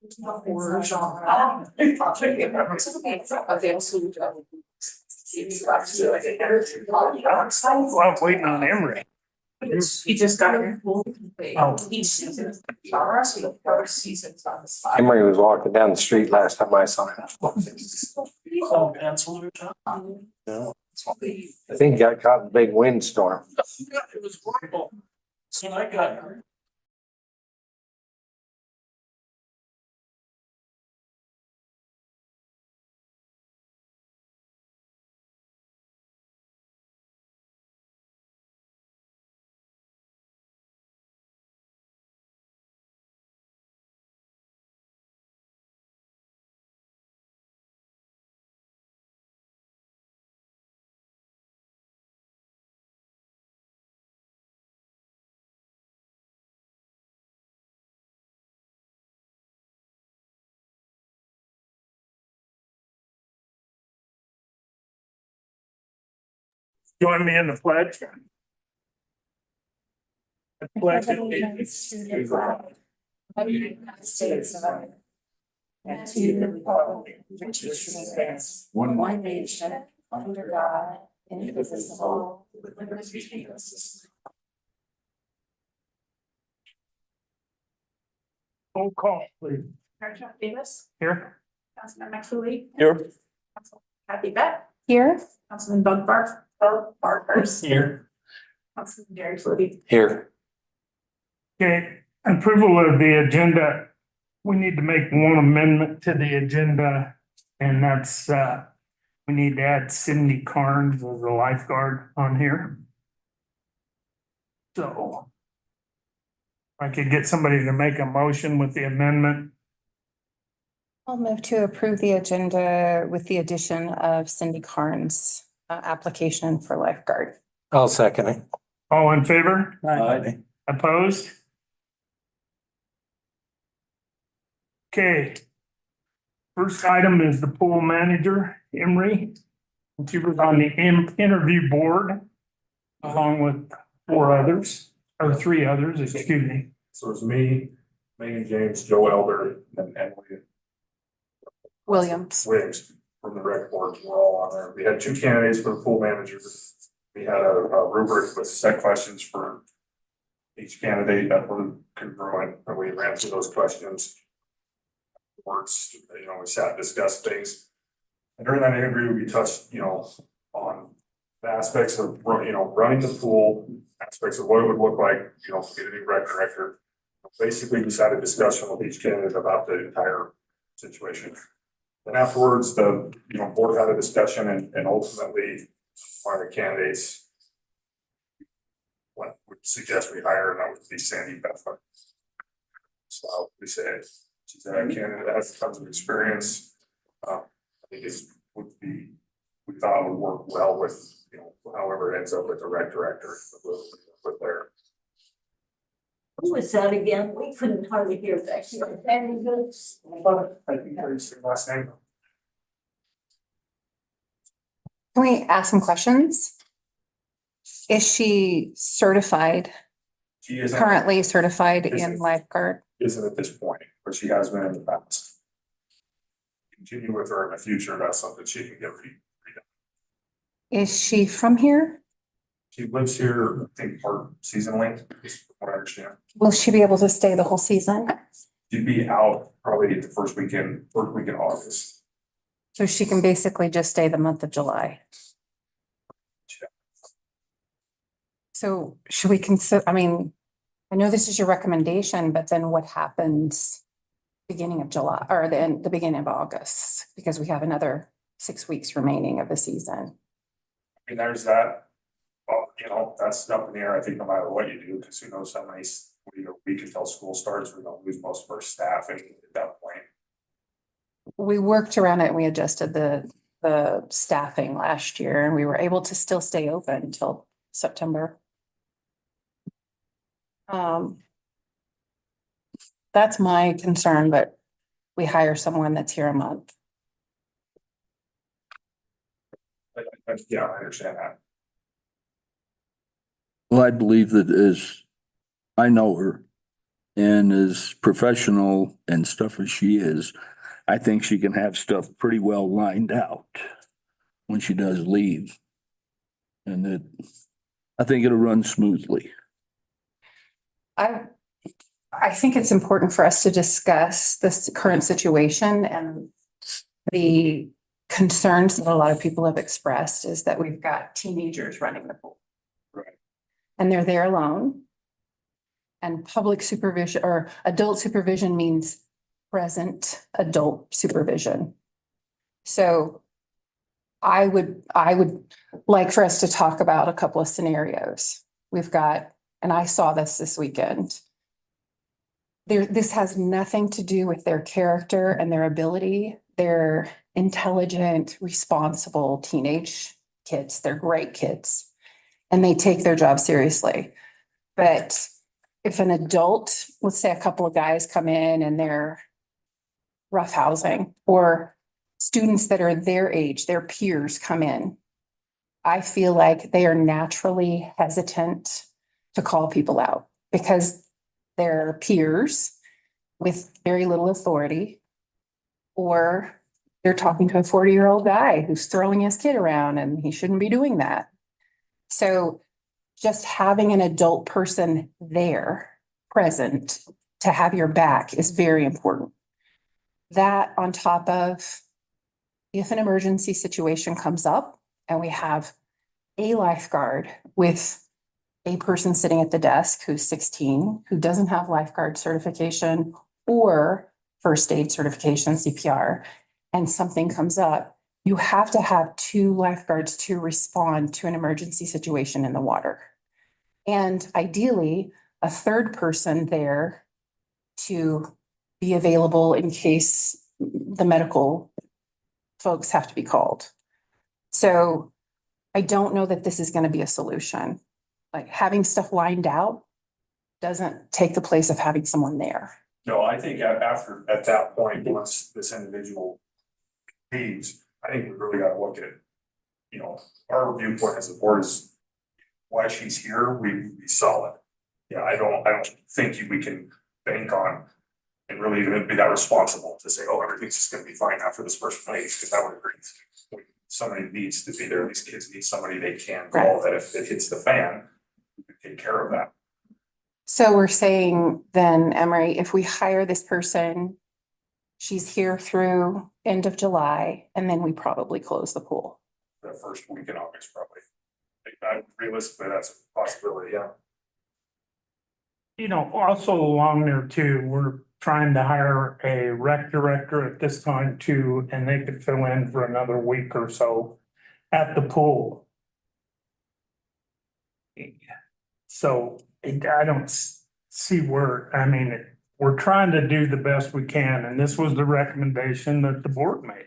Well, I'm waiting on Emery. He just got here. Oh. Each season. The first season's on the spot. Emery was walking down the street last time I saw him. Oh, that's what we're talking. I think he got caught in a big windstorm. It was horrible. So I got her. Join me in the pledge. The pledge allegiance to the flag of the United States of America and to the republic which stands one nation under God, indivisible, with liberty and justice. Roll call, please. Marcia Davis, Here. Councilman McFooley. Here. Councilman Kathy Bett, Here, Councilman Doug Barkers, Here. Councilman Gary Flutie. Here, Okay, approval of the agenda. We need to make one amendment to the agenda, and that's, we need to add Cindy Carnes as a lifeguard on here. So if I could get somebody to make a motion with the amendment. I'll move to approve the agenda with the addition of Cindy Carnes' application for lifeguard. I'll second it. All in favor? Aye. Opposed? Okay. First item is the pool manager, Emery. She was on the interview board along with four others, or three others, excuse me. So it's me, Megan James, Joe Elder, and Emily Williams. Williams from the rec board. We're all on there. We had two candidates for the pool manager. We had a rubric with set questions for each candidate that were congruent, and we ran through those questions. Words, we sat and discussed things. And during that interview, we touched, on the aspects of, running the pool, aspects of what it would look like, get a new rec director. Basically, we just had a discussion with each candidate about the entire situation. Then afterwards, the, board had a discussion and ultimately one of the candidates would suggest we hire, and that would be Sandy Bethler. So we said, she's a candidate that has tons of experience. I think it would be, we thought it would work well with, however it ends up with the rec director with their. Who was that again? We couldn't hardly hear back here. Danny Goods. I think that's your last name. Can we ask some questions? Is she certified, She isn't. currently certified in Isn't. lifeguard? Isn't at this point, but she has been in the past. Continue with her in the future, that's something she can get redone. Is she from here? She lives here, I think, part seasonally, is what I understand. Will she be able to stay the whole season? She'd be out probably the first week in August. So she can basically just stay the month of July. So should we consider, I know this is your recommendation, but then what happens beginning of July or the beginning of August? Because we have another 6 weeks remaining of the season. I mean, there's that, well, that's up in the air, I think, no matter what you do, because who knows how many, week until school starts, we're gonna lose most of our staff at that point. We worked around it and we adjusted the staffing last year and we were able to still stay open until September. That's my concern, but we hire someone that's here a month. Yeah, I understand that. Well, I believe that I know her. And as professional and stuff as she is, I think she can have stuff pretty well lined out when she does leave. And I think it'll run smoothly. I think it's important for us to discuss this current situation and the concerns that a lot of people have expressed is that we've got teenagers running the pool. Right. And they're there alone. And public supervision or adult supervision means present adult supervision. So I would like for us to talk about a couple of scenarios. We've got, and I saw this weekend. This has nothing to do with their character and their ability. They're intelligent, responsible teenage kids. They're great kids. And they take their job seriously. But if an adult, let's say a couple of guys come in and they're roughhousing, or students that are their age, their peers come in, I feel like they are naturally hesitant to call people out because they're peers with very little authority, or they're talking to a 40-year-old guy who's throwing his kid around and he shouldn't be doing that. So just having an adult person there present to have your back is very important. That on top of if an emergency situation comes up and we have a lifeguard with a person sitting at the desk who's 16, who doesn't have lifeguard certification or first aid certification, CPR, and something comes up, you have to have two lifeguards to respond to an emergency situation in the water. And ideally, a third person there to be available in case the medical folks have to be called. So I don't know that this is going to be a solution. Like having stuff lined out doesn't take the place of having someone there. No, I think at that point, once this individual leaves, I think we really gotta look at, our viewpoint as a board is why she's here, we be solid. Yeah, I don't think we can bank on and really even be that responsible to say, oh, everything's just gonna be fine after this person leaves, because that would agree. Somebody needs to be there, these kids need somebody they can call, that if it hits the fan, we can take care of that. So we're saying then, Emery, if we hire this person, she's here through end of July, and then we probably close the pool. The first week in August, probably. Not realistically, that's a possibility, yeah. Also along there too, we're trying to hire a rec director at this time too, and they could fill in for another week or so at the pool. So I don't see where, we're trying to do the best we can, and this was the recommendation that the board made.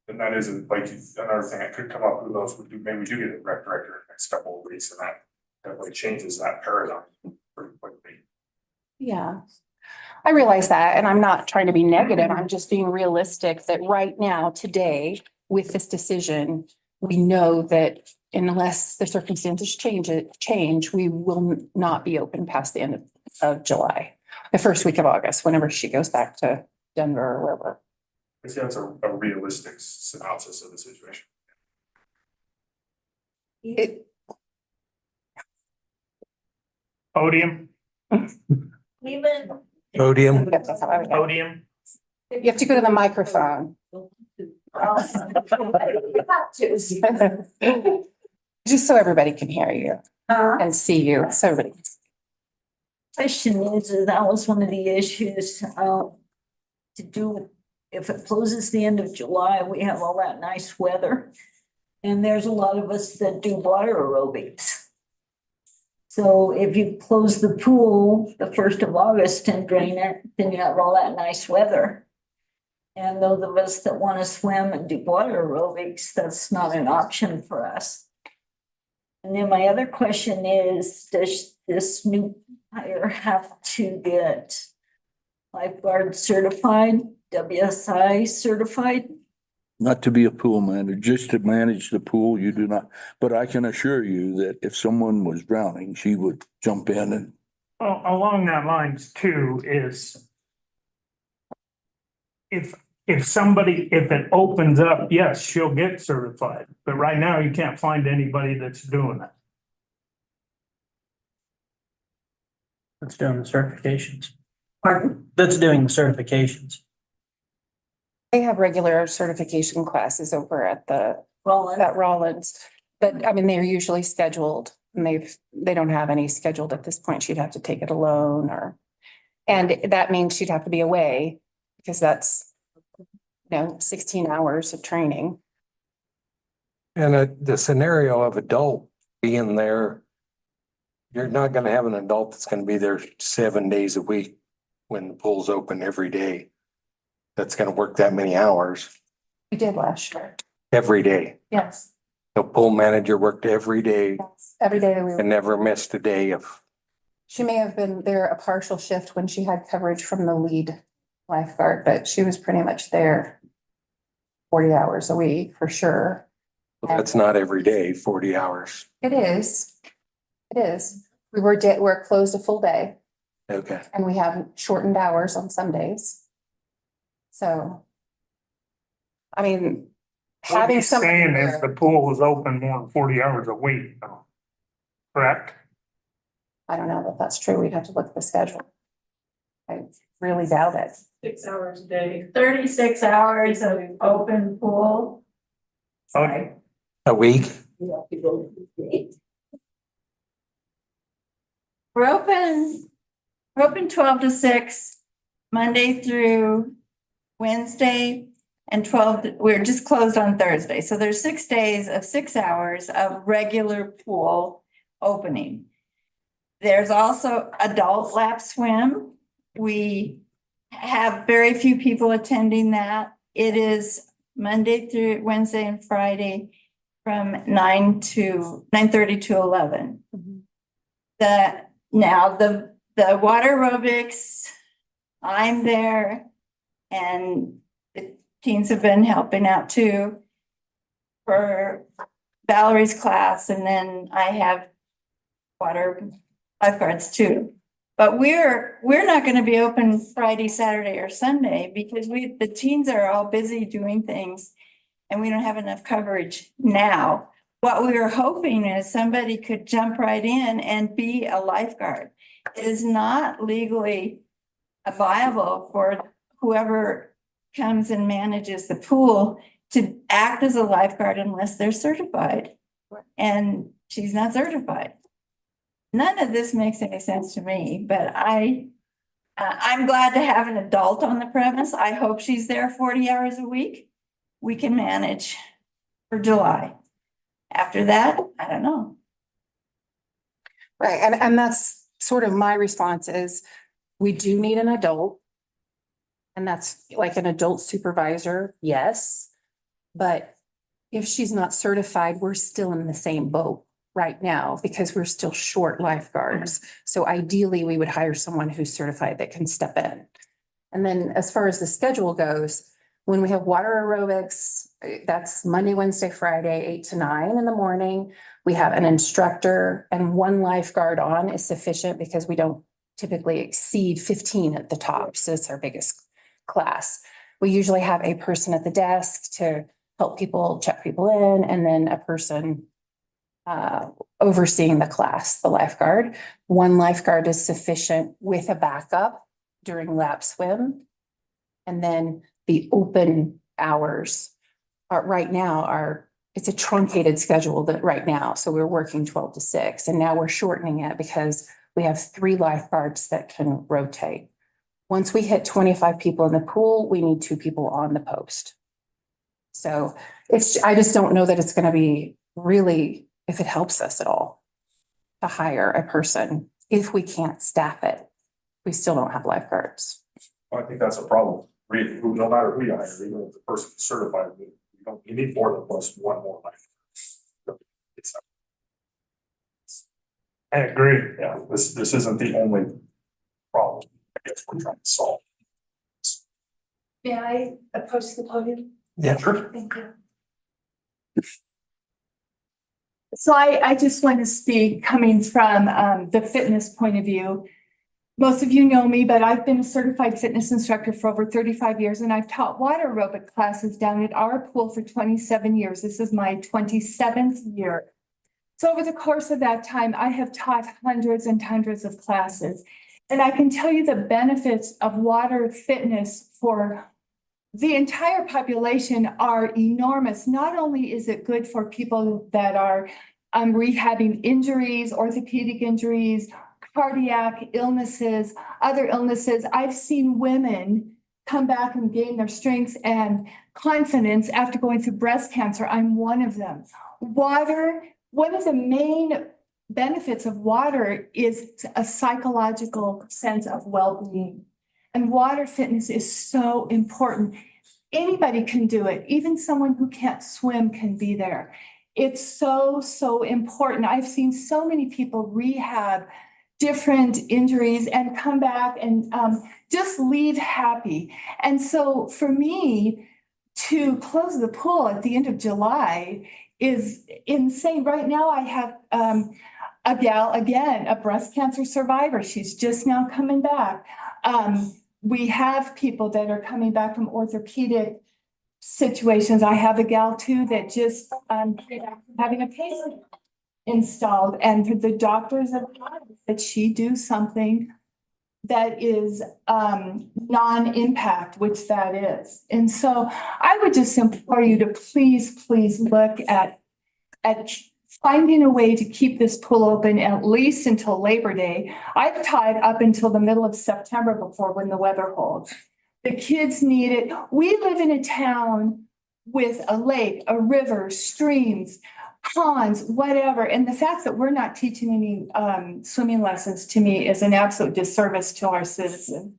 And that isn't like another thing that could come up, who knows, maybe we do get a rec director in the next couple of weeks, and that definitely changes that paradigm pretty quickly. Yeah, I realize that, and I'm not trying to be negative. I'm just being realistic that right now, today, with this decision, we know that unless the circumstances change, we will not be open past the end of July, the first week of August, whenever she goes back to Denver or wherever. I see that's a realistic synopsis of the situation. Podium, Even. Podium. podium. You have to go to the microphone. Just so everybody can hear you and see you, so everybody. Question is that was one of the issues, to do, if it closes the end of July, we have all that nice weather. And there's a lot of us that do water aerobics. So if you close the pool the 1st of August and drain it, then you have all that nice weather. And those of us that want to swim and do water aerobics, that's not an option for us. And then my other question is, does this new hire have to get lifeguard certified, WSI certified? Not to be a pool manager, just to manage the pool, you do not. But I can assure you that if someone was drowning, she would jump in and Along that lines too is if it opens up, yes, she'll get certified, but right now you can't find anybody that's doing it. That's doing the certifications. Pardon? That's doing the certifications. They have regular certification classes over at Well, at Rollins. But I mean, they're usually scheduled and they don't have any scheduled at this point. She'd have to take it alone and that means she'd have to be away because that's, 16 hours of training. And the scenario of adult being there, you're not gonna have an adult that's gonna be there 7 days a week when the pool's open every day. That's gonna work that many hours We did last year. every day. Yes. The pool manager worked every day Every day that we were. and never missed a day of, She may have been there a partial shift when she had coverage from the lead lifeguard, but she was pretty much there 40 hours a week for sure. that's not every day, 40 hours. It is. It is. We're closed a full day Okay. and we have shortened hours on some days. So. I mean. What Having he's somebody saying is there- the pool is open more than 40 hours a week. Correct? I don't know that that's true. We'd have to look at the schedule. I really doubt it. 6 hours a day, 36 hours of open pool. Okay. A week? We're open 12 to 6, Monday through Wednesday, and we're just closed on Thursday. So there's 6 days of 6 hours of regular pool opening. There's also adult lap swim. We have very few people attending that. It is Monday through Wednesday and Friday from 9:30 to 11. The water aerobics, I'm there and the teens have been helping out too for Valerie's class, and then I have water lifeguards too. But we're not gonna be open Friday, Saturday, or Sunday because the teens are all busy doing things and we don't have enough coverage now. What we were hoping is somebody could jump right in and be a lifeguard. It is not legally viable for whoever comes and manages the pool to act as a lifeguard unless they're certified. And she's not certified. None of this makes any sense to me, but I'm glad to have an adult on the premise. I hope she's there 40 hours a week. We can manage for July. After that, I don't know. Right, and that's sort of my response is, we do need an adult. And that's like an adult supervisor, yes. But if she's not certified, we're still in the same boat right now because we're still short lifeguards. So ideally, we would hire someone who's certified that can step in. And then as far as the schedule goes, when we have water aerobics, that's Monday, Wednesday, Friday, 8 to 9 in the morning. We have an instructor and 1 lifeguard on is sufficient because we don't typically exceed 15 at the top. So it's our biggest class. We usually have a person at the desk to help people, check people in, and then a person overseeing the class, the lifeguard. 1 lifeguard is sufficient with a backup during lap swim. And then the open hours are right now it's a truncated schedule that right now. So we're working 12 to 6 and now we're shortening it because we have 3 lifeguards that can rotate. Once we hit 25 people in the pool, we need 2 people on the post. So I just don't know that it's going to be really, if it helps us at all to hire a person, if we can't staff it, we still don't have lifeguards. I think that's a problem. No matter who you hire, even if the person's certified, you need more than plus 1 more lifeguard. I agree. Yeah, this isn't the only problem I guess we're trying to solve. May I approach the podium? Yeah. Sure. Thank you. So I just want to speak coming from the fitness point of view. most of you know me, but I've been a certified fitness instructor for over 35 years, and I've taught water aerobic classes down at our pool for 27 years. This is my 27th year. So over the course of that time, I have taught hundreds and hundreds of classes. And I can tell you the benefits of water fitness for the entire population are enormous. Not only is it good for people that are rehabbing injuries, orthopedic injuries, cardiac illnesses, other illnesses. I've seen women come back and gain their strength and confidence after going through breast cancer. I'm one of them. Water, one of the main benefits of water is a psychological sense of well-being. And water fitness is so important. Anybody can do it. Even someone who can't swim can be there. It's so, so important. I've seen so many people rehab different injuries and come back and just leave happy. And so for me to close the pool at the end of July is insane. Right now I have a gal, again, a breast cancer survivor. She's just now coming back. We have people that are coming back from orthopedic situations. I have a gal too that just having a pacemaker installed, and for the doctors that she do something that is non-impact, which that is. And so I would just implore you to please look at finding a way to keep this pool open at least until Labor Day. I've tied up until the middle of September before when the weather holds. The kids need it. We live in a town with a lake, a river, streams, ponds, whatever. And the fact that we're not teaching any swimming lessons to me is an absolute disservice to our citizens.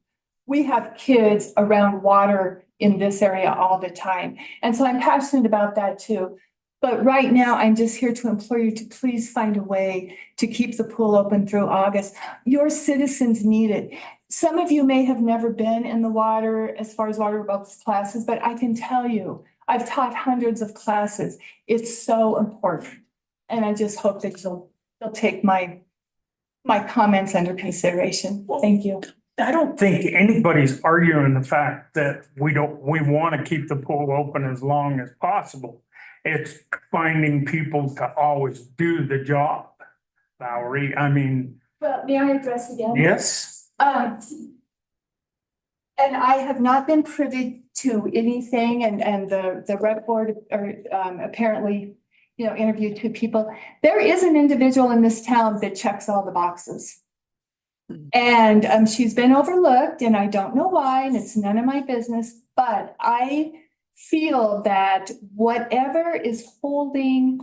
We have kids around water in this area all the time. And so I'm passionate about that too. But right now, I'm just here to implore you to please find a way to keep the pool open through August. Your citizens need it. Some of you may have never been in the water as far as water aerobics classes, but I can tell you, I've taught hundreds of classes. It's so important. And I just hope that you'll take my comments under consideration. Thank you. I don't think anybody's arguing the fact that we want to keep the pool open as long as possible. It's finding people to always do the job, Valerie. I mean. Well, may I address again? Yes. And I have not been privy to anything, and the rec board apparently, interviewed two people. There is an individual in this town that checks all the boxes. And she's been overlooked, and I don't know why, and it's none of my business, but I feel that whatever is holding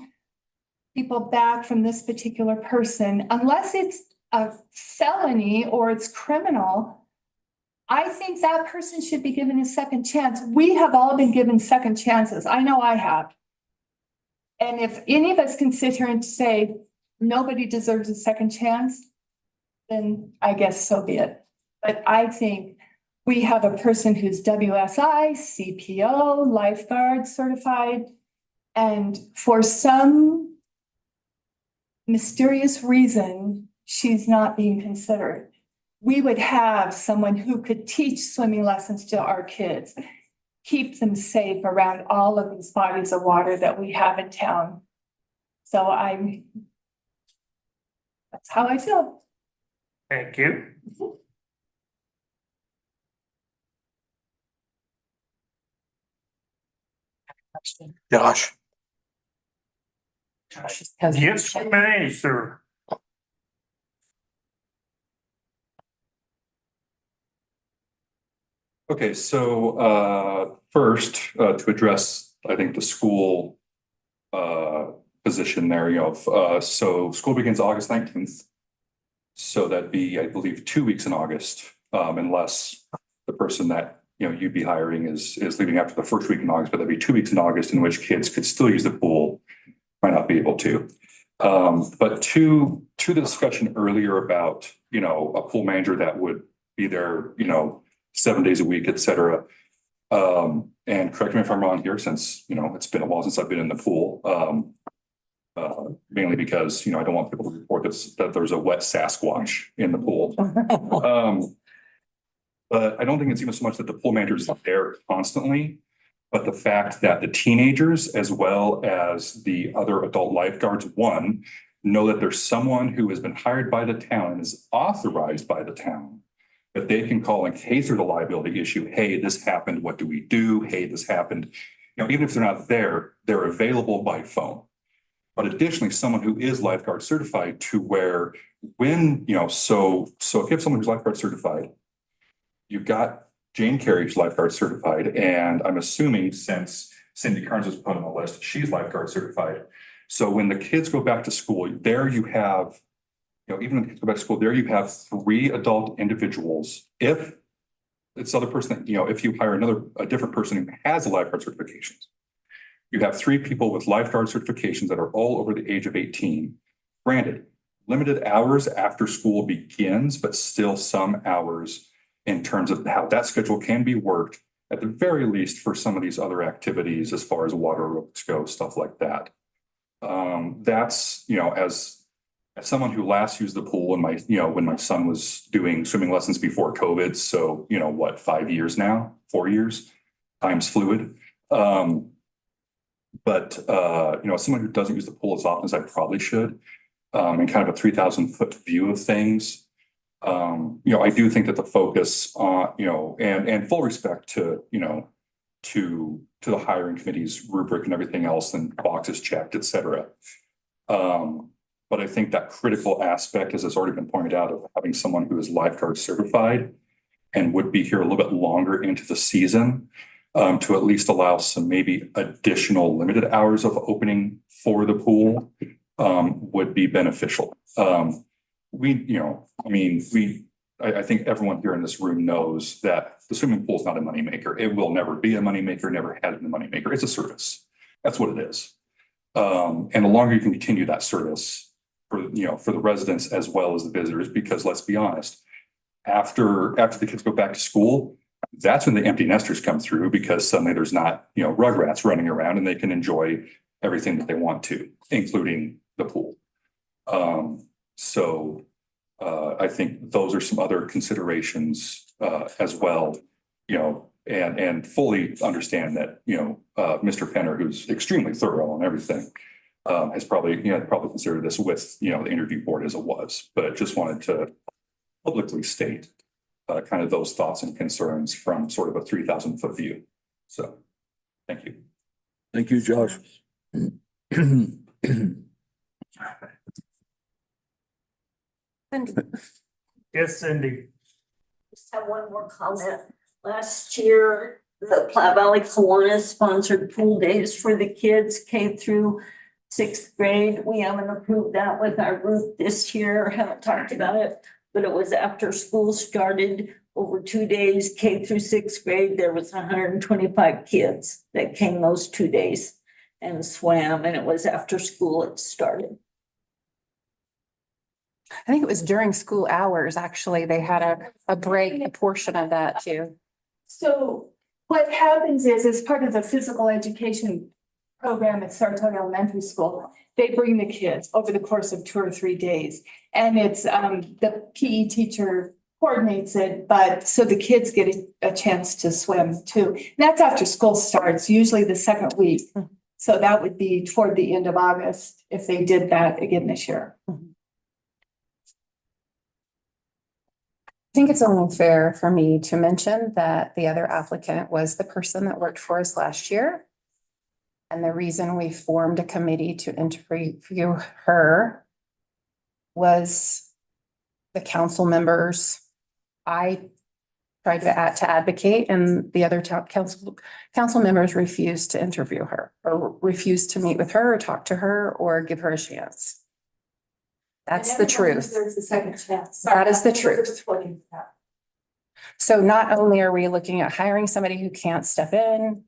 people back from this particular person, unless it's a felony or it's criminal, I think that person should be given a second chance. We have all been given second chances. I know I have. And if any of us can sit here and say nobody deserves a second chance, then I guess so be it. But I think we have a person who's WSI, CPO, lifeguard certified, and for some mysterious reason, she's not being considered. We would have someone who could teach swimming lessons to our kids, keep them safe around all of these bodies of water that we have in town. So that's how I feel. Thank you. Josh. Yes, may, sir. Okay, so first, to address, I think, the school position there, so school begins August 19th. So that'd be, I believe, 2 weeks in August, unless the person that you'd be hiring is leaving after the first week in August, but that'd be 2 weeks in August in which kids could still use the pool, might not be able to. But to the discussion earlier about, a pool manager that would be there, 7 days a week, et cetera. And correct me if I'm wrong here, since, it's been a while since I've been in the pool. Mainly because, I don't want people to report that there's a wet Sasquatch in the pool. But I don't think it's even so much that the pool manager is there constantly, but the fact that the teenagers as well as the other adult lifeguards, one, know that there's someone who has been hired by the town and is authorized by the town. That they can call in case there's a liability issue. Hey, this happened. What do we do? Hey, this happened. Even if they're not there, they're available by phone. But additionally, someone who is lifeguard certified to where when, so if you have someone who's lifeguard certified, you've got Jane Carey's lifeguard certified, and I'm assuming since Cindy Carnes was put on the list, she's lifeguard certified. So when the kids go back to school, there you have, even when the kids go back to school, there you have 3 adult individuals. If it's the other person that, if you hire a different person who has a lifeguard certifications, you have 3 people with lifeguard certifications that are all over the age of 18. Granted, limited hours after school begins, but still some hours in terms of how that schedule can be worked at the very least for some of these other activities as far as water aerobics go, stuff like that. That's, as someone who last used the pool when my son was doing swimming lessons before COVID. So, 5 years now, 4 years, time's fluid. But someone who doesn't use the pool as often as I probably should, and kind of a 3,000-foot view of things. I do think that the focus on, and full respect to, to the hiring committee's rubric and everything else and boxes checked, et cetera. But I think that critical aspect, as has already been pointed out, of having someone who is lifeguard certified and would be here a little bit longer into the season, to at least allow some maybe additional limited hours of opening for the pool, would be beneficial. I think everyone here in this room knows that the swimming pool is not a moneymaker. It will never be a moneymaker, never had been a moneymaker. It's a service. That's what it is. And the longer you can continue that service for the residents as well as the visitors, because let's be honest, after the kids go back to school, that's when the empty nesters come through, because suddenly there's not, rugrats running around and they can enjoy everything that they want to, including the pool. I think those are some other considerations as well, and fully understand that, Mr. Penner, who's extremely thorough on everything, has probably considered this with, the interview board as it was, but just wanted to publicly state kind of those thoughts and concerns from sort of a 3,000-foot view. So, thank you. Thank you, Josh. Yes, Cindy. Just have one more comment. Last year, the Platte Valley Kiwanis sponsored pool days for the kids K through 6th grade. We haven't approved that with our group this year, haven't talked about it, but it was after school started over 2 days, K through 6th grade. There was 125 kids that came those 2 days and swam, and it was after school it started. I think it was during school hours, actually. They had a break, a portion of that too. So what happens is, as part of the physical education program at Saratoga Elementary School, they bring the kids over the course of 2 or 3 days. And it's the PE teacher coordinates it, but so the kids get a chance to swim too. And that's after school starts, usually the second week. So that would be toward the end of August if they did that again this year. I think it's only fair for me to mention that the other applicant was the person that worked for us last year. And the reason we formed a committee to interview her was the council members. I tried to advocate, and the other council members refused to interview her, or refused to meet with her or talk to her or give her a chance. That's the truth. There's a second chance. That is the truth. So not only are we looking at hiring somebody who can't step in,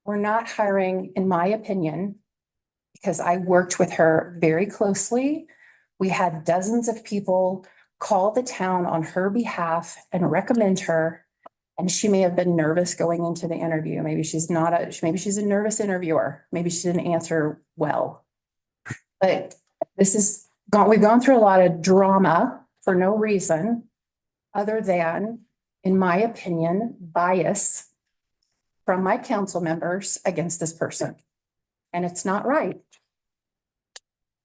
we're not hiring, in my opinion, because I worked with her very closely. We had dozens of people call the town on her behalf and recommend her. And she may have been nervous going into the interview. Maybe she's a nervous interviewer. Maybe she didn't answer well. But we've gone through a lot of drama for no reason other than, in my opinion, bias from my council members against this person. And it's not right.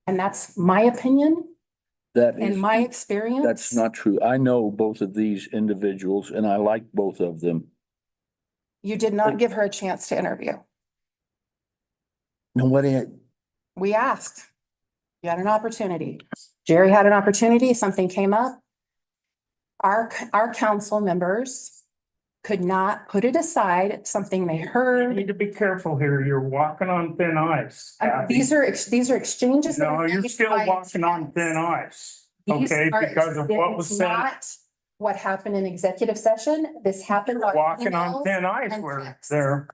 And that's my opinion That and is, my experience. that's not true. I know both of these individuals and I like both of them. You did not give her a chance to interview. Nobody, We asked. You had an opportunity. Jerry had an opportunity, something came up. Our council members could not put it aside, something they You heard. need to be careful here. You're walking on thin ice. Kathy. These are exchanges. that No, are you're made still by walking on text. thin ice, These okay, are- because of what was it's said. not what happened in executive session. This happened on Walking on emails thin ice and where text. there.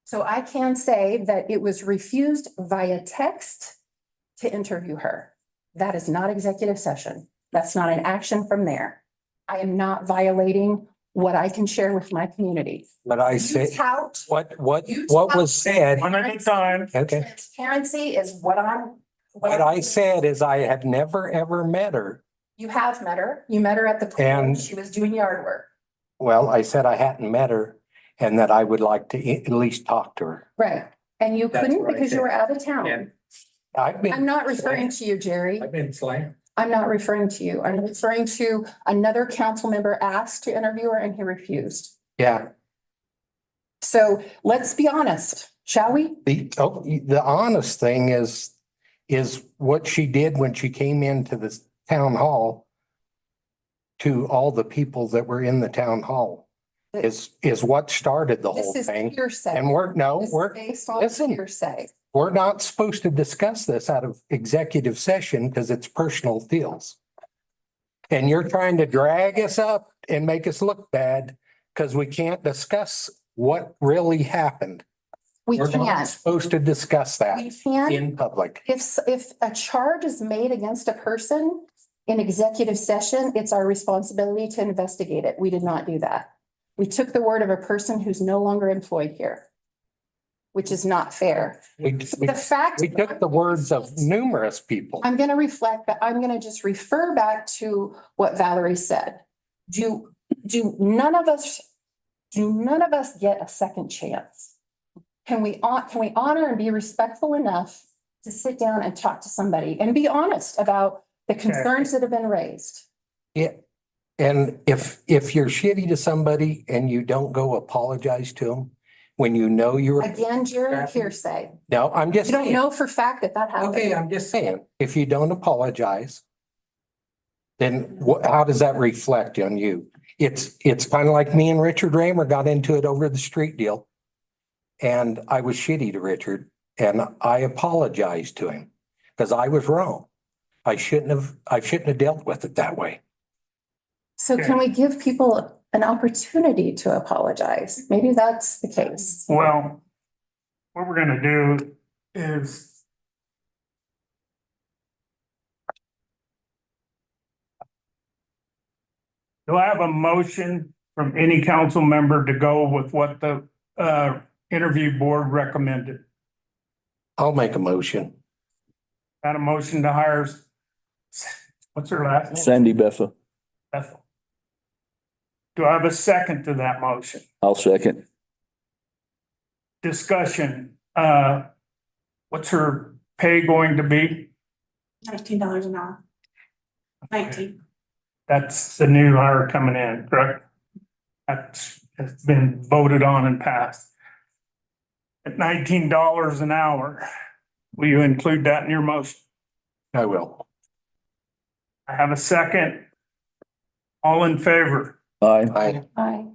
So I can say that it was refused via text to interview her. That is not executive session. That's not an action from there. I am not violating what I can share with my community. But I You say, tout. what You was tout said, One at a time. okay. Transparency is what I'm. What I said is I had never, ever met her. You have met her. You met her at the pool. And- She was doing yard work. Well, I said I hadn't met her and that I would like to at least talk to her. Right. And you That's couldn't what I because you said. were out of town. And I've been. I'm not referring to you, Jerry. I've been slammed. I'm not referring to you. I'm referring to another council member asked to interview her and he refused. Yeah, So let's be honest, shall we? the honest thing is what she did when she came into the town hall to all the people that were in the town hall is what started the whole This is thing. hearsay. And This is based on listen. hearsay. we're not supposed to discuss this out of executive session because it's personal deals. And you're trying to drag us up and make us look bad because we can't discuss what really happened. We We're not can't. supposed to discuss that We can't. in public. If a charge is made against a person in executive session, it's our responsibility to investigate it. We did not do that. We took the word of a person who's no longer employed here, which is not fair. The fact. We took the words of numerous people. I'm going to reflect, but I'm going to just refer back to what Valerie said. Do none of us get a second chance? Can we honor and be respectful enough to sit down and talk to somebody and be honest about the concerns that have been raised? Yeah. And if you're shitty to somebody and you don't go apologize to them, when you know you're. Again, Jerry, hearsay. No, I'm just. You don't saying. know for fact that happened. Okay, I'm just saying, if you don't apologize, then how does that reflect on you? It's kind of like me and Richard Raymer got into it over the street deal. And I was shitty to Richard and I apologized to him because I was wrong. I shouldn't have dealt with it that way. So can we give people an opportunity to apologize? Maybe that's the case. Well, what we're gonna do is do I have a motion from any council member to go with what the interview board recommended? I'll make a motion. Got a motion to hire, what's her last name? Sandy Beffa, Bethel. Do I have a second to that motion? I'll second. Discussion, what's her pay going to be? $19 an hour. 19. That's the new hire coming in, correct? That's been voted on and passed. At $19 an hour, will you include that in your motion? I will. I have a second. All in favor? Aye. Aye.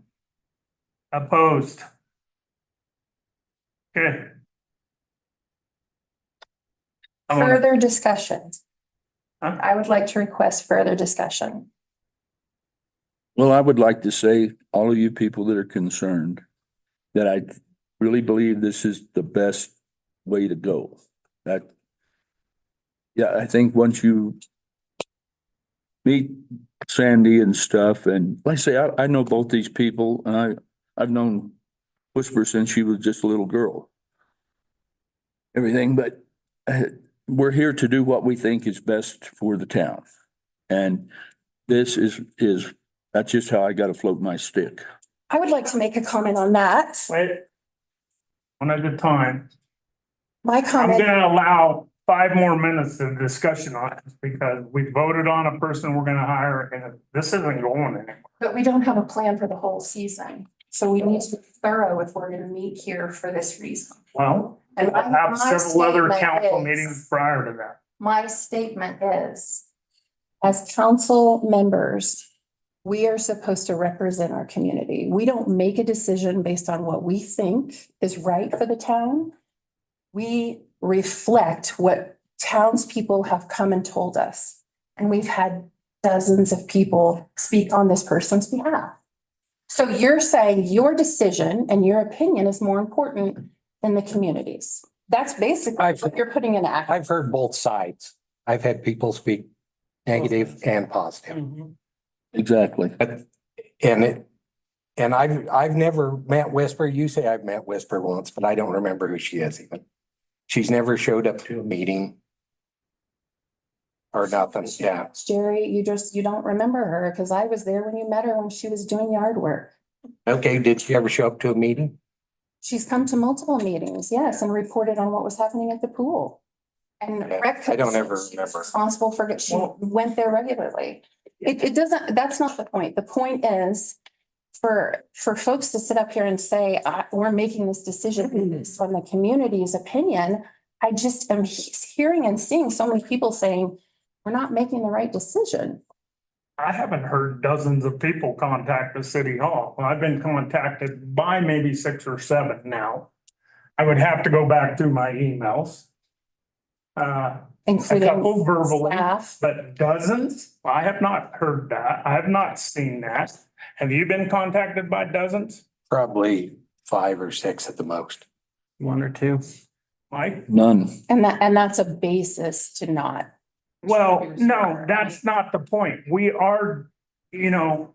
Opposed? Okay. Further discussion. Huh? I would like to request further discussion. Well, I would like to say, all of you people that are concerned, that I really believe this is the best way to go. Yeah, I think once you meet Sandy and stuff, and like I say, I know both these people, and I've known Whisper since she was just a little girl. Everything, but we're here to do what we think is best for the town. And this is, that's just how I gotta float my stick. I would like to make a comment on that. Wait. One at a time. My I'm comment, gonna allow 5 more minutes of discussion on it because we voted on a person we're gonna hire and this isn't going anywhere. but we don't have a plan for the whole season. So we need to be thorough if we're gonna meet here for this reason. Well, And I have my several other statement council is- meetings prior to that. My statement is, as council members, we are supposed to represent our community. We don't make a decision based on what we think is right for the town. We reflect what townspeople have come and told us. And we've had dozens of people speak on this person's behalf. So you're saying your decision and your opinion is more important than the community's. That's basically what you're putting in act. I've heard both sides. I've had people speak negative and positive. Exactly. And I've never met Whisper. You say I've met Whisper once, but I don't remember who she is even. She's never showed up to a meeting. Or nothing, yeah. Jerry, you don't remember her because I was there when you met her when she was doing yard work. Okay, did she ever show up to a meeting? She's come to multiple meetings, yes, and reported on what was happening at the pool. And Yeah, rec- I don't ever she's remember. Responsible for, she went there regularly. It doesn't, that's not the point. The point is for folks to sit up here and say, we're making this decision based on the community's opinion. I just am hearing and seeing so many people saying, we're not making the right decision. I haven't heard dozens of people contact the city hall. I've been contacted by maybe 6 or 7 now. I would have to go back through my emails. A Including couple verbally, staff. but dozens? I have not heard that. I have not seen that. Have you been contacted by dozens? Probably 5 or 6 at the most. 1 or 2. Mike? None. And that's a basis to not. Well, no, that's not the point. We are, the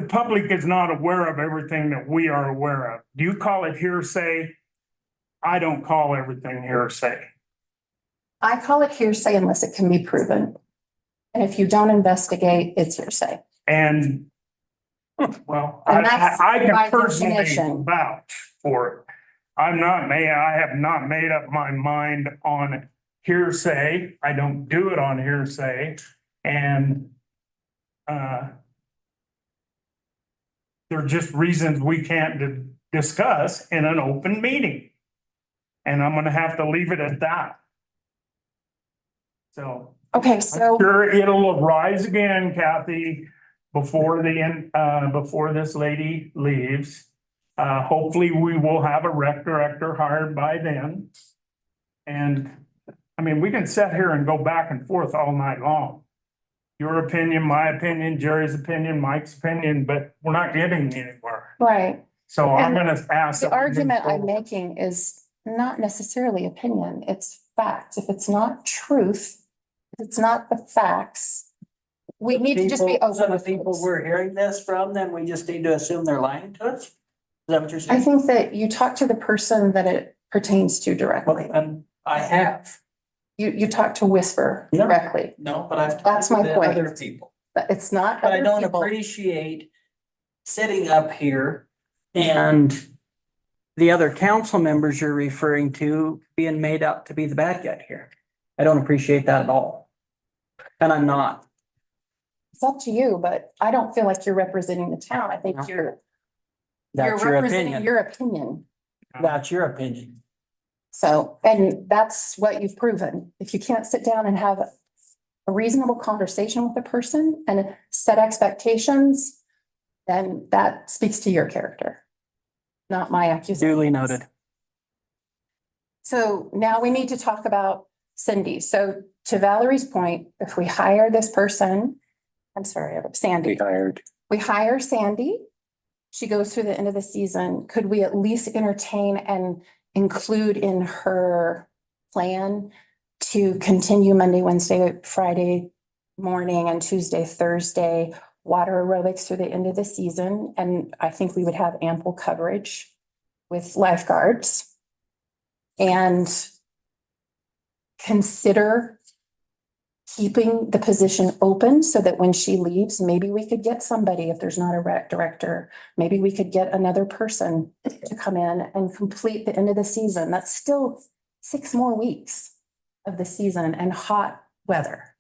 public is not aware of everything that we are aware of. Do you call it hearsay? I don't call everything hearsay. I call it hearsay unless it can be proven. And if you don't investigate, it's hearsay. And, well, And that's I by can personally definition. vouch for it. I have not made up my mind on hearsay. I don't do it on hearsay. And, there are just reasons we can't discuss in an open meeting. And I'm gonna have to leave it at that. So. Okay, I'm so sure it'll arise again, Kathy, before before this lady leaves. Hopefully we will have a rec director hired by then. And, I mean, we can sit here and go back and forth all night long. Your opinion, my opinion, Jerry's opinion, Mike's opinion, but we're not getting anywhere. right, So I'm gonna ask. the that we move argument I'm forward. making is not necessarily opinion, it's fact. If it's not truth, if it's not the facts, we need to just be So open the with people this. we're hearing this from, then we just need to assume they're lying to us? Is that what you're I saying? think that you talk to the person that it pertains to directly. And I have, You talk to Whisper Yeah. directly, no, but I've That's talked my to point. other people. but it's not But I other don't people. appreciate sitting up here and the other council members you're referring to being made out to be the bad guy here. I don't appreciate that at all. And I'm not. It's up to you, but I don't feel like you're representing the town. I think you're That's your representing opinion. your opinion. That's your opinion. So, and that's what you've proven. If you can't sit down and have a reasonable conversation with a person and set expectations, then that speaks to your character, not my accusation. Duly noted. So now we need to talk about Cindy. So to Valerie's point, if we hire this person, I'm sorry, Sandy. We hire Sandy. She goes through the end of the season. Could we at least entertain and include in her plan to continue Monday, Wednesday, Friday morning and Tuesday, Thursday, water aerobics through the end of the season? And I think we would have ample coverage with lifeguards. And consider keeping the position open so that when she leaves, maybe we could get somebody, if there's not a rec director, maybe we could get another person to come in and complete the end of the season. That's still 6 more weeks of the season and hot weather.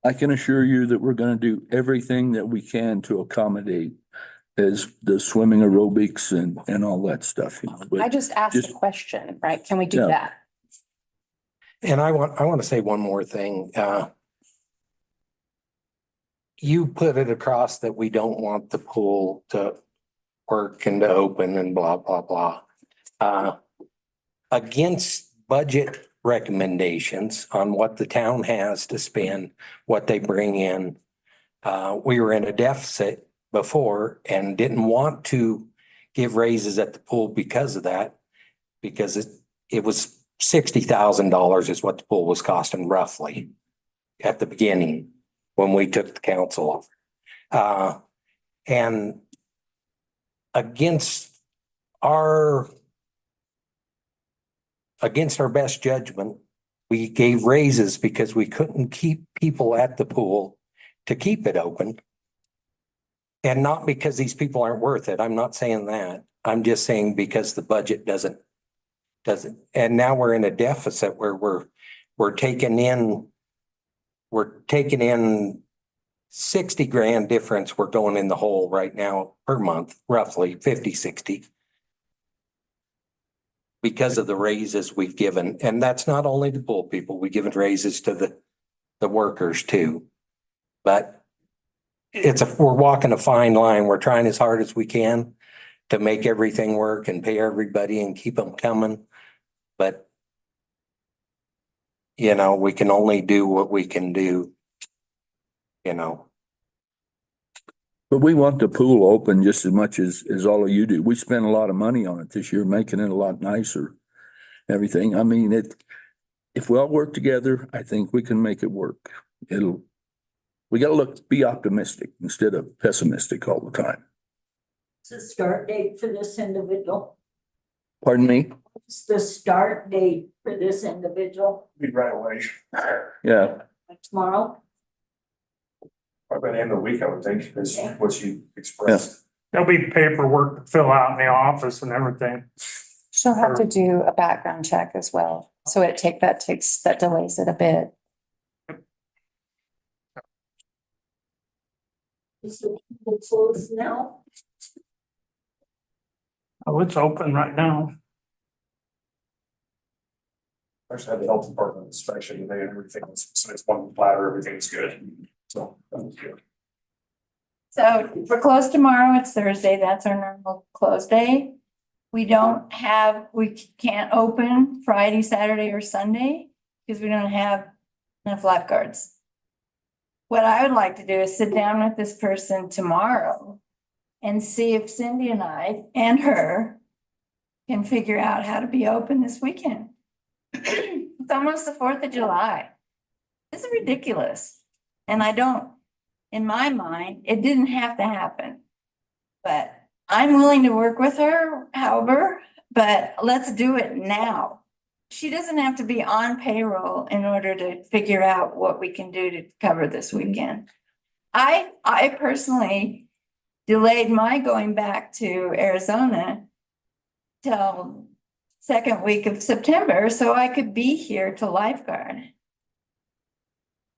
I can assure you that we're gonna do everything that we can to accommodate as the swimming aerobics and all that stuff. You know, I but just asked a just- question, right? Can we do Yeah. that? And I want to say one more thing. You put it across that we don't want the pool to work and to open and blah, blah, blah. Against budget recommendations on what the town has to spend, what they bring in. We were in a deficit before and didn't want to give raises at the pool because of that. Because it was $60,000 is what the pool was costing roughly at the beginning when we took the council over. And against our best judgment, we gave raises because we couldn't keep people at the pool to keep it open. And not because these people aren't worth it. I'm not saying that. I'm just saying because the budget doesn't. And now we're in a deficit where we're taking in 60 grand difference. We're going in the hole right now per month, roughly 50, 60. Because of the raises we've given. And that's not only the pool people, we've given raises to the workers too. But we're walking a fine line. We're trying as hard as we can to make everything work and pay everybody and keep them coming. But, you know, we can only do what we can do, you know. But we want the pool open just as much as all of you do. We spent a lot of money on it this year, making it a lot nicer. Everything. I mean, if we all work together, I think we can make it work. We gotta be optimistic instead of pessimistic all the time. What's the start date for this individual? Pardon me? What's the start date for this individual? Be right away. Yeah. Tomorrow? By the end of the week, I would think, is what she expressed. There'll be paperwork to fill out in the office and everything. She'll have to do a background check as well. So that delays it a bit. Is the pool closed now? Oh, it's open right now. Actually had the health department inspection today and everything was, so it's one platter, everything's good. So that was good. So we're closed tomorrow. It's Thursday. That's our normal close day. We can't open Friday, Saturday, or Sunday because we don't have enough lifeguards. What I would like to do is sit down with this person tomorrow and see if Cindy and I and her can figure out how to be open this weekend. It's almost the 4th of July. This is ridiculous. And in my mind, it didn't have to happen. But I'm willing to work with her, however, but let's do it now. She doesn't have to be on payroll in order to figure out what we can do to cover this weekend. I personally delayed my going back to Arizona till second week of September so I could be here to lifeguard.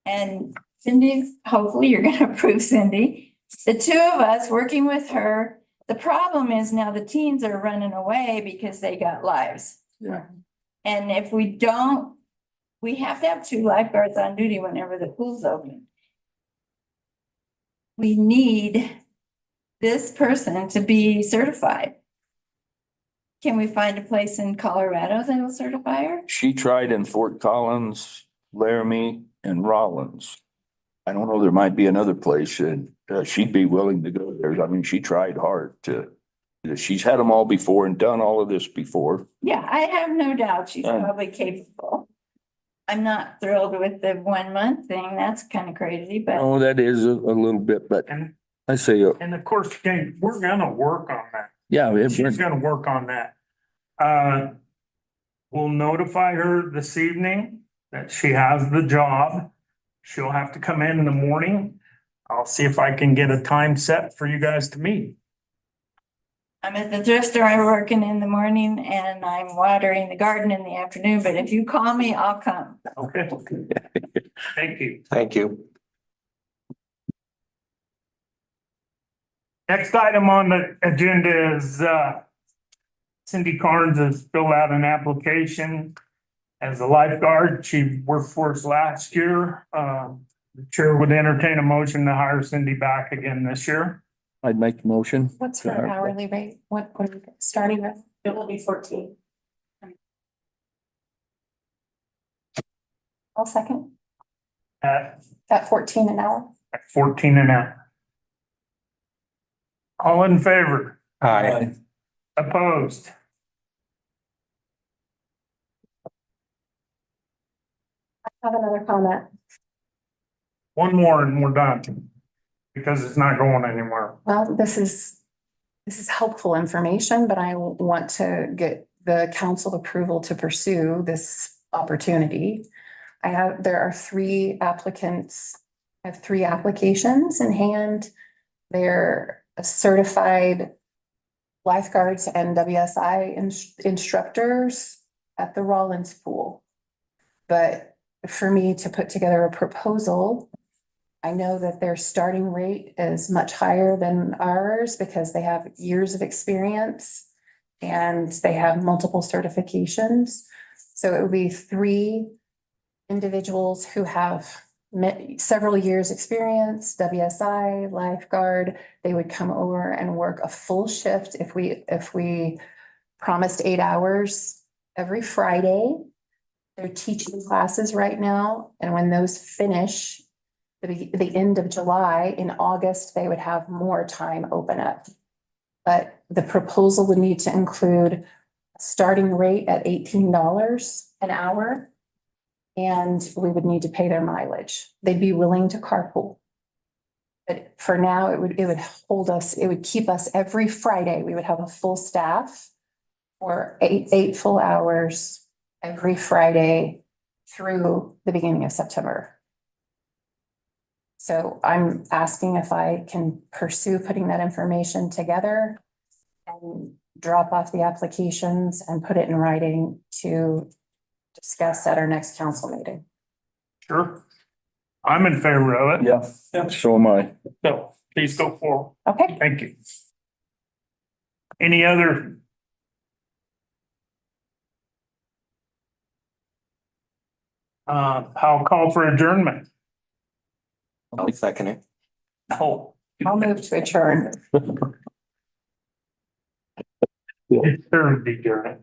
And Cindy, hopefully you're gonna approve Cindy. The two of us working with her, the problem is now the teens are running away because they got lives. Yeah. And if we don't, we have to have 2 lifeguards on duty whenever the pool's open. We need this person to be certified. Can we find a place in Colorado that'll certify her? She tried in Fort Collins, Laramie, and Rollins. I don't know, there might be another place and she'd be willing to go there. I mean, she tried hard she's had them all before and done all of this before. Yeah, I have no doubt she's probably capable. I'm not thrilled with the 1 month thing. That's kind of crazy, but Oh, that is a little bit, but And, I say, and of course, Jane, we're gonna work on that. yeah. She's gonna work on that. We'll notify her this evening that she has the job. She'll have to come in the morning. I'll see if I can get a time set for you guys to meet. I'm at the thrift store, I'm working in the morning and I'm watering the garden in the afternoon, but if you call me, I'll come. Okay. Thank you. Thank you. Next item on the agenda is Cindy Carnes has filled out an application as a lifeguard. She worked for us last year. The chair would entertain a motion to hire Cindy back again this year. I'd make the motion. What's her hourly rate? What are we starting with? It will be 14. I'll second. At At 14 an hour? 14 an hour. All in favor? Aye. Opposed? I have another comment. One more and we're done. Because it's not going anywhere. Well, this is helpful information, but I want to get the council approval to pursue this opportunity. There are 3 applicants. I have 3 applications in hand. They're certified lifeguards and WSI instructors at the Rollins Pool. But for me to put together a proposal, I know that their starting rate is much higher than ours because they have years of experience and they have multiple certifications. So it would be 3 individuals who have several years experience, WSI, lifeguard. They would come over and work a full shift if we promised 8 hours every Friday. They're teaching classes right now, and when those finish, the end of July, in August, they would have more time open up. But the proposal would need to include a starting rate at $18 an hour. And we would need to pay their mileage. They'd be willing to carpool. But for now, it would hold us, it would keep us every Friday. We would have a full staff for eight full hours every Friday through the beginning of September. So I'm asking if I can pursue putting that information together and drop off the applications and put it in writing to discuss at our next council meeting. Sure. I'm in favor of it. Yeah, so am I. So please go forward. Okay. Thank you. Any other? I'll call for adjournment. I'll second it. Oh, I'll move to adjourn. it's Thursday, adjournment.